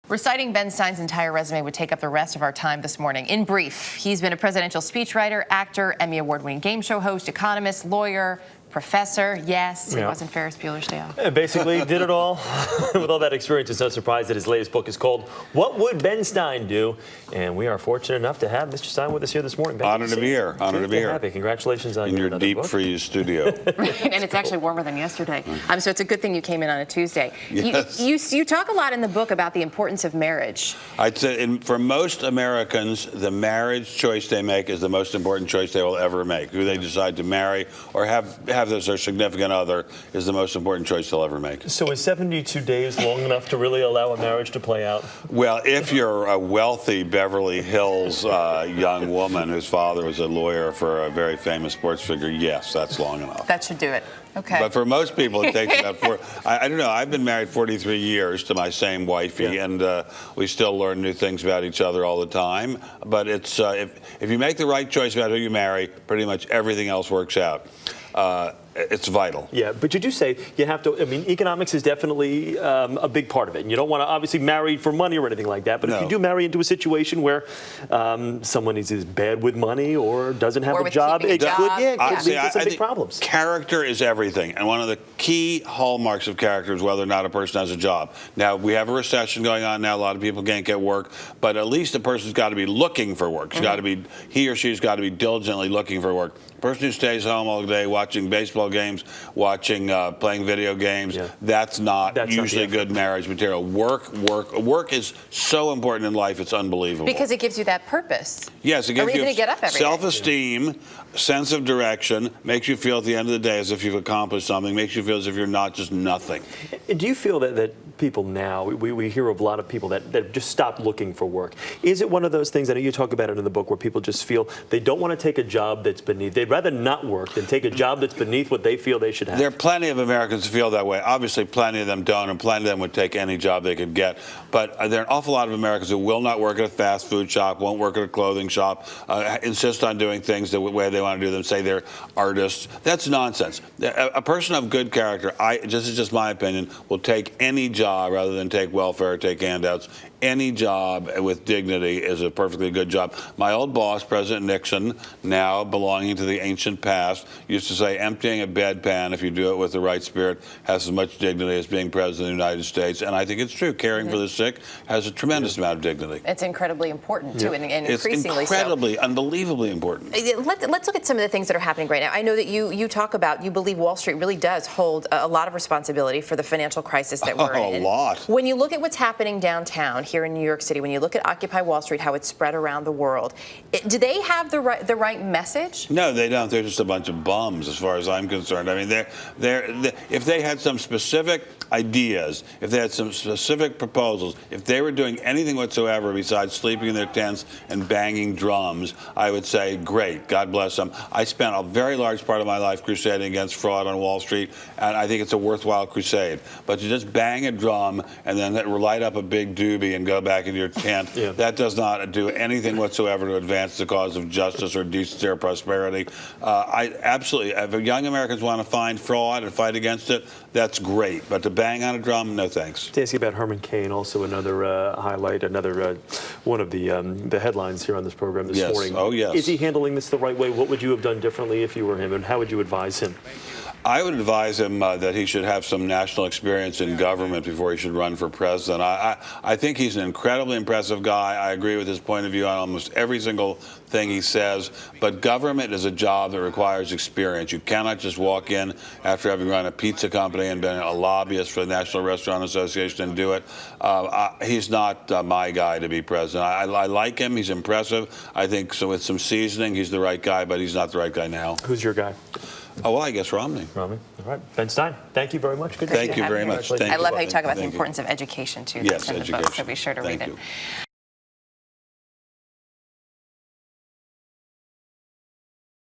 Reciting Ben Stein's entire resume would take up the rest of our time this morning. In brief, he's been a presidential speechwriter, actor, Emmy Award-winning game show host, economist, lawyer, professor. Yes, it wasn't Ferris Bueller's Day Off. Basically, did it all. With all that experience, it's no surprise that his latest book is called What Would Ben Stein Do? And we are fortunate enough to have Mr. Stein with us here this morning. Honor to be here. Honor to be here. Congratulations on your deep book. freeze studio. Right, and it's actually warmer than yesterday. So it's a good thing you came in on a Tuesday. Yes. You talk a lot in the book about the importance of marriage. I'd say for most Americans, the marriage choice they make is the most important choice they will ever make. Who they decide to marry or have as their significant other is the most important choice they'll ever make. So is 72 days long enough to really allow a marriage to play out? Well, if you're a wealthy Beverly Hills young woman whose father was a lawyer for a very famous sports figure, yes, that's long enough. That should do it. Okay. But for most people, it takes about I don't know. I've been married 43 years to my same wifey, and we still learn new things about each other all the time. But it's if you make the right choice about who you marry, pretty much everything else works out. It's vital. Yeah, but you do say you have to, I mean, economics is definitely a big part of it. And you don't want to obviously marry for money or anything like that. But if you do marry into a situation where someone is bad with money or doesn't have a job, it could lead to some big problems. Character is everything. And one of the key hallmarks of character is whether or not a person has a job. Now, we have a recession going on now. A lot of people can't get work. But at least a person's got to be looking for work. She's got to be, he or she's got to be diligently looking for work. A person who stays home all day watching baseball games, watching, playing video games, that's not usually good marriage material. Work is so important in life, it's unbelievable. Because it gives you that purpose. Yes, it gives you to get up every day. Self-esteem, sense of direction, makes you feel at the end of the day as if you've accomplished something, makes you feel as if you're not just nothing. Do you feel that people now, we hear of a lot of people that just stop looking for work. Is it one of those things, I know you talk about it in the book, where people just feel they don't want to take a job that's beneath, they'd rather not work than take a job that's beneath what they feel they should have? There are plenty of Americans who feel that way. Obviously, plenty of them don't, and plenty of them would take any job they could get. But there are an awful lot of Americans who will not work at a fast food shop, won't work at a clothing shop, insist on doing things the way they want to do them, say they're artists. That's nonsense. A person of good character, this is just my opinion, will take any job rather than take welfare or take handouts. Any job with dignity is a perfectly good job. My old boss, President Nixon, now belonging to the ancient past, used to say emptying a bedpan, if you do it with the right spirit, has as much dignity as being President of the United States. And I think it's true. Caring for the sick has a tremendous amount of dignity. It's incredibly important, too, and increasingly so. It's incredibly, unbelievably important. Let's look at some of the things that are happening right now. I know that you talk about, you believe Wall Street really does hold a lot of responsibility for the financial crisis that we're in. A lot. When you look at what's happening downtown here in New York City, when you look at Occupy Wall Street, how it's spread around the world, do they have the right message? No, they don't. They're just a bunch of bums, as far as I'm concerned. I mean, if they had some specific ideas, if they had some specific proposals, if they were doing anything whatsoever besides sleeping in their tents and banging drums, I would say, great, God bless them. I spent a very large part of my life crusading against fraud on Wall Street, and I think it's a worthwhile crusade. But to just bang a drum and then light up a big doobie and go back into your tent, that does not do anything whatsoever to advance the cause of justice or decency or prosperity. I absolutely, if young Americans want to find fraud and fight against it, that's great. But to bang on a drum, no thanks. To ask you about Herman Cain, also another highlight, another one of the headlines here on this program this morning. Oh, yes. Is he handling this the right way? What would you have done differently if you were him, and how would you advise him? I would advise him that he should have some national experience in government before he should run for president. I think he's an incredibly impressive guy. I agree with his point of view on almost every single thing he says. But government is a job that requires experience. You cannot just walk in after having run a pizza company and been a lobbyist for the National Restaurant Association and do it. He's not my guy to be president. I like him. He's impressive. I think so with some seasoning, he's the right guy, but he's not the right guy now. Who's your guy? Oh, well, I guess Romney. Romney. All right. Ben Stein, thank you very much. Good Thank you very much. I love how you talk about the importance of education, too. Yes, education. So be sure to read it.